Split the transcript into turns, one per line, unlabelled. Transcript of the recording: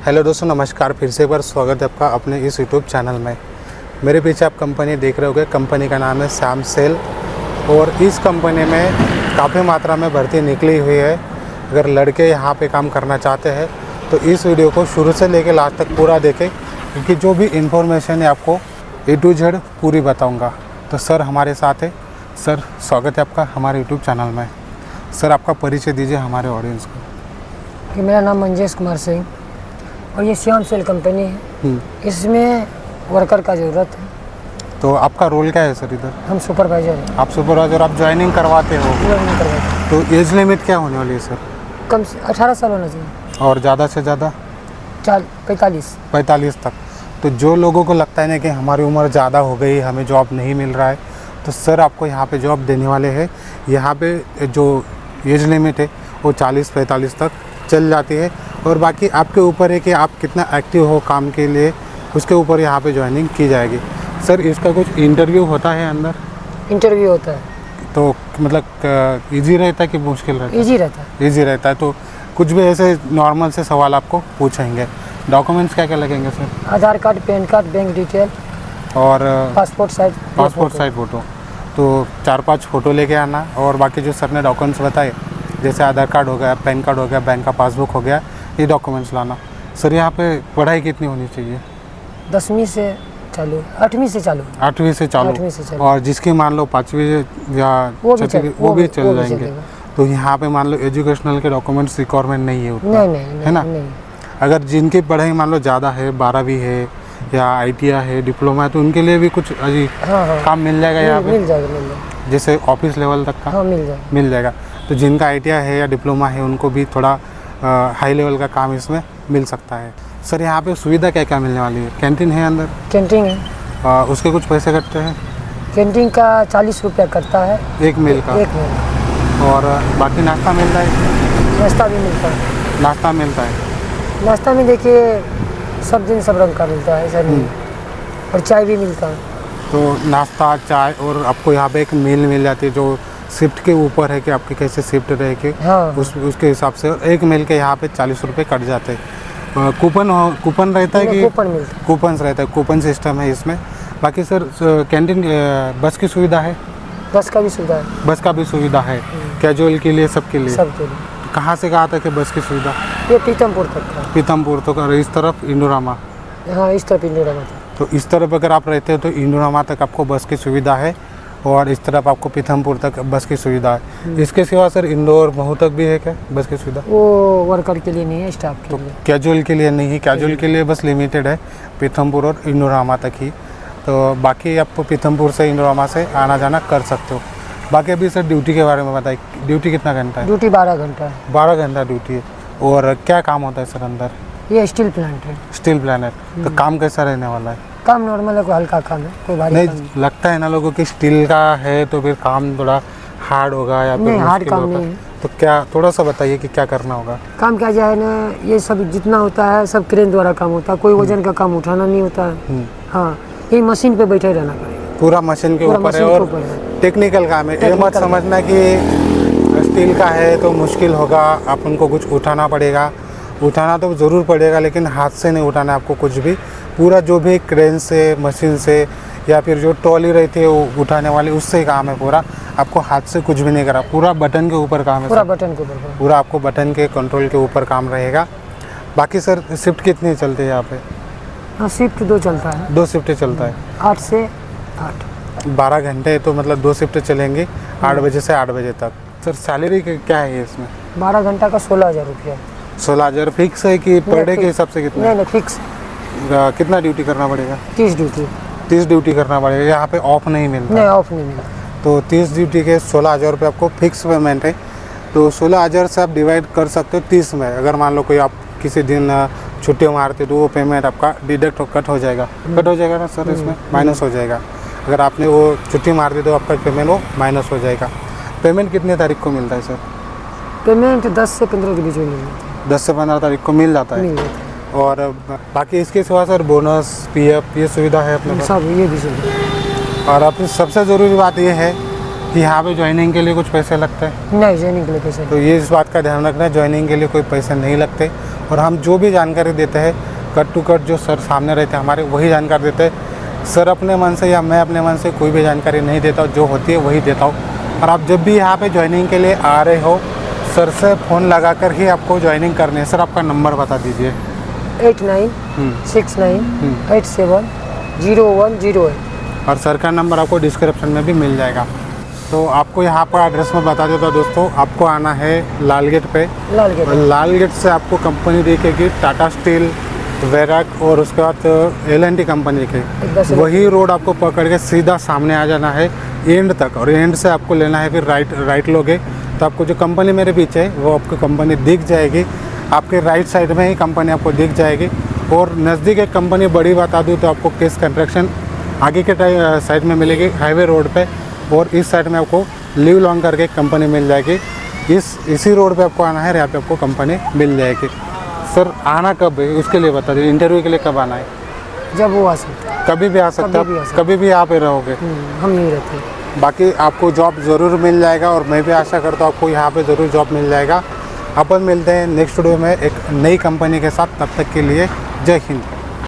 Hello दोस्तों, नमस्कार। फिर से एक बार स्वागत है आपका अपने इस यूट्यूब चैनल में। मेरे पीछे आप कंपनी देख रहे होगे, कंपनी का नाम है श्याम सेल और इस कंपनी में काफ़ी मात्रा में भर्ती निकली हुई है। अगर लड़के यहाँ पे काम करना चाहते हैं तो इस वीडियो को शुरू से लेकर लास्ट तक पूरा देखें, क्योंकि जो भी इन्फॉर्मेशन है आपको A to Z पूरी बताऊँगा। तो सर हमारे साथ है। सर स्वागत है आपका हमारे यूट्यूब चैनल में। सर आपका परिचय दीजिए हमारे ऑडियंस को।
मेरा नाम मंजेश कुमार सिंह और ये श्याम सेल कंपनी है। इसमें वर्कर का ज़रूरत है।
तो आपका रोल क्या है सर इधर?
हम सुपरवाइज़र हैं।
आप सुपरवाइज़र, आप ज्वाइनिंग करवाते हो?
नहीं करवाते।
तो एज लिमिट क्या होने वाली है सर?
कम से 18 साल होना चाहिए
और ज़्यादा से ज़्यादा
45
तक। तो जो लोगों को लगता है ना कि हमारी उम्र ज़्यादा हो गई, हमें जॉब नहीं मिल रहा है, तो सर आपको यहाँ पे जॉब देने वाले हैं। यहाँ पे जो एज लिमिट है वो 40-45 तक चल जाती है और बाकी आपके ऊपर है कि आप कितना एक्टिव हो काम के लिए, उसके ऊपर यहाँ पे ज्वाइनिंग की जाएगी। सर इसका कुछ इंटरव्यू होता है अंदर?
इंटरव्यू होता है।
तो मतलब इजी रहता है कि मुश्किल रहता है?
इजी रहता है।
इजी रहता है। तो कुछ भी ऐसे नॉर्मल से सवाल आपको पूछेंगे। डॉक्यूमेंट्स क्या क्या लगेंगे sir?
Aadhaar card, pan card, bank detail
और
पासपोर्ट साइज
फ़ोटो। तो 4-5 फ़ोटो लेके आना और बाकी जो सर ने डॉक्यूमेंट्स बताए, जैसे आधार कार्ड हो गया, पैन कार्ड हो गया, बैंक का पासबुक हो गया, ये डॉक्यूमेंट्स लाना। सर यहाँ पे पढ़ाई कितनी होनी चाहिए?
10वीं से चालू, 8वीं से चालू।
8वीं से चालू। और जिसकी मान लो 5वीं या
वो भी
चल जाएंगे। तो यहाँ पे मान लो एजुकेशनल के डॉक्यूमेंट्स रिक्वायरमेंट नहीं है उतना,
नहीं
है ना? अगर जिनकी पढ़ाई मान लो ज़्यादा है, 12वीं है या ITI है, डिप्लोमा है, तो उनके लिए भी कुछ काम मिल जाएगा यहाँ पे?
मिल जाएगा।
जैसे ऑफिस लेवल तक का?
हाँ, मिल जाएगा।
तो जिनका ITI है या डिप्लोमा है उनको भी थोड़ा हाई लेवल का काम इसमें मिल सकता है। सर यहाँ पे सुविधा क्या क्या मिलने वाली है? कैंटीन है अंदर?
कैंटीन है।
उसके कुछ पैसे कटते हैं?
कैंटीन का 40 रुपया करता है
एक मील का। और बाकी नाश्ता मिलता है?
नाश्ता भी मिलता है।
नाश्ता मिलता है।
नाश्ता में देखिए सब दिन सब रंग का मिलता है सर। और चाय भी मिलता है।
तो नाश्ता, चाय और आपको यहाँ पे एक मील मिल जाती है जो शिफ्ट के ऊपर है कि आपकी कैसे शिफ्ट रहेगी।
हाँ।
उसके हिसाब से एक मील के यहाँ पे 40 रुपये कट जाते हैं। कूपन रहता है कि?
कूपन मिलता है।
कूपन रहता है, कूपन सिस्टम है इसमें। बाकी सर कैंटीन बस की सुविधा है?
बस का भी सुविधा है।
बस का भी सुविधा है, कैजुअल के लिए, सबके लिए?
सबके लिए।
कहाँ से कहा था कि बस की सुविधा?
ये पीतमपुर तक का।
पीतमपुर तक और इस तरफ इंडोरामा?
हाँ, इस तरफ इंडोरामा।
तो इस तरफ अगर आप रहते हो तो इंडोरामा तक आपको बस की सुविधा है और इस तरफ आपको पीतमपुर तक बस की सुविधा है। इसके सिवा सर इंदौर, महू तक भी है क्या बस की सुविधा?
वो वर्कर के लिए नहीं है, स्टाफ के लिए।
कैजुअल के लिए नहीं है, कैजुअल के लिए बस लिमिटेड है पीतमपुर और इंडोरामा तक ही। तो बाकी आपको पीतमपुर से इंडोरामा से आना जाना कर सकते हो। बाकी अभी सर ड्यूटी के बारे में बताइए, ड्यूटी कितना घंटा है?
ड्यूटी 12 घंटा है।
12 घंटा ड्यूटी है। और क्या काम होता है सर अंदर?
ये स्टील प्लांट है।
स्टील प्लांट है। तो काम कैसा रहने वाला है?
काम नॉर्मल है, कोई हल्का काम है, कोई भारी
नहीं,
काम
लगता है ना लोगों की स्टील का है तो फिर काम थोड़ा हार्ड होगा या फिर
नहीं, हार्ड
मुश्किल
काम
होगा?
नहीं है।
तो क्या थोड़ा सा बताइए कि क्या करना होगा?
काम क्या जाए ना, ये सब जितना होता है सब क्रेन द्वारा काम होता है, कोई वजन का काम उठाना नहीं होता है। हाँ, ये मशीन पे बैठे रहना पड़ेगा।
पूरा मशीन के ऊपर है और टेक्निकल काम है। ये मत समझना कि स्टील का है तो मुश्किल होगा, आप उनको कुछ उठाना पड़ेगा। उठाना तो ज़रूर पड़ेगा, लेकिन हाथ से नहीं उठाना आपको कुछ भी। पूरा जो भी क्रेन से, मशीन से या फिर जो ट्रॉली रहती है वो उठाने वाली, उससे ही काम है पूरा। आपको हाथ से कुछ भी नहीं करा, पूरा बटन के ऊपर काम है।
पूरा बटन के ऊपर,
पूरा आपको बटन के कंट्रोल के ऊपर काम रहेगा। बाकी सर शिफ्ट कितनी चलती है यहाँ पे?
हाँ, शिफ्ट 2 चलता है।
2 शिफ्टें चलता है।
8 से 8।
12 घंटे तो मतलब 2 शिफ्टें चलेंगी, 8 बजे से 8 बजे तक। सर सैलरी क्या है इसमें?
12 घंटा का 16,000 रुपया।
16,000 फिक्स है कि पर डे के हिसाब से कितना?
नहीं, फिक्स।
कितना ड्यूटी करना पड़ेगा?
30
ड्यूटी करना पड़ेगा। यहाँ पे ऑफ नहीं मिलता?
नहीं, ऑफ नहीं मिलता।
तो 30 ड्यूटी के 16,000 रुपये आपको फिक्स पेमेंट है। तो 16,000 से आप डिवाइड कर सकते हो 30 में। अगर मान लो कोई आप किसी दिन छुट्टी मारते तो वो पेमेंट आपका डिडक्ट कट हो जाएगा ना सर, इसमें माइनस हो जाएगा। अगर आपने वो छुट्टी मार दी तो आपका पेमेंट वो माइनस हो जाएगा। पेमेंट कितने तारीख को मिलता है सर?
पेमेंट 10 से 15 के बीच में मिलता है।
10 से 15 तारीख को मिल जाता है। और बाकी इसके सिवा सर बोनस, PF ये सुविधा है अपने पास?
सब ये भी सुविधा।
और अपनी सबसे ज़रूरी बात ये है कि यहाँ पे ज्वाइनिंग के लिए कुछ पैसे लगते हैं?
नहीं, ज्वाइनिंग के लिए पैसे
तो ये इस बात का ध्यान रखना है, ज्वाइनिंग के लिए कोई पैसे नहीं लगते। और हम जो भी जानकारी देते हैं कट टू कट जो सर सामने रहते हैं हमारे वही जानकारी देते हैं। सर अपने मन से या मैं अपने मन से कोई भी जानकारी नहीं देता हूँ, जो होती है वही देता हूँ। और आप जब भी यहाँ पे ज्वाइनिंग के लिए आ रहे हो सर से फ़ोन लगा कर ही आपको ज्वाइनिंग करनी है। सर आपका नंबर बता दीजिए।
8969870108।
और सर का नंबर आपको डिस्क्रिप्शन में भी मिल जाएगा। तो आपको यहाँ पर एड्रेस में बता देता हूँ दोस्तों, आपको आना है लाल गेट पे।
लाल गेट।
और लाल गेट से आपको कंपनी दिखेगी टाटा स्टील, वेराक और उसके बाद L&T कंपनी के। वही रोड आपको पकड़ के सीधा सामने आ जाना है एंड तक, और एंड से आपको लेना है फिर राइट लोगे तो आपको जो कंपनी मेरे पीछे है वो आपको कंपनी दिख जाएगी। आपके राइट साइड में ही कंपनी आपको दिख जाएगी। और नज़दीक एक कंपनी बड़ी बता दूँ तो आपको केस कंस्ट्रक्शन आगे के साइड में मिलेगी हाईवे रोड पे, और इस साइड में आपको लिव लॉन्ग करके एक कंपनी मिल जाएगी। इसी रोड पे आपको आना है, यहाँ पे आपको कंपनी मिल जाएगी। सर आना कब है उसके लिए बता दीजिए, इंटरव्यू के लिए कब आना है?
जब वो आ सकता,
कभी भी आ सकते हैं, कभी भी यहाँ पे रहोगे।
हम नहीं रहते।
बाकी आपको जॉब ज़रूर मिल जाएगा, और मैं भी आशा करता हूँ आपको यहाँ पे ज़रूर जॉब मिल जाएगा। अपन मिलते हैं नेक्स्ट वीडियो में एक नई कंपनी के साथ, तब तक के लिए जय हिंद।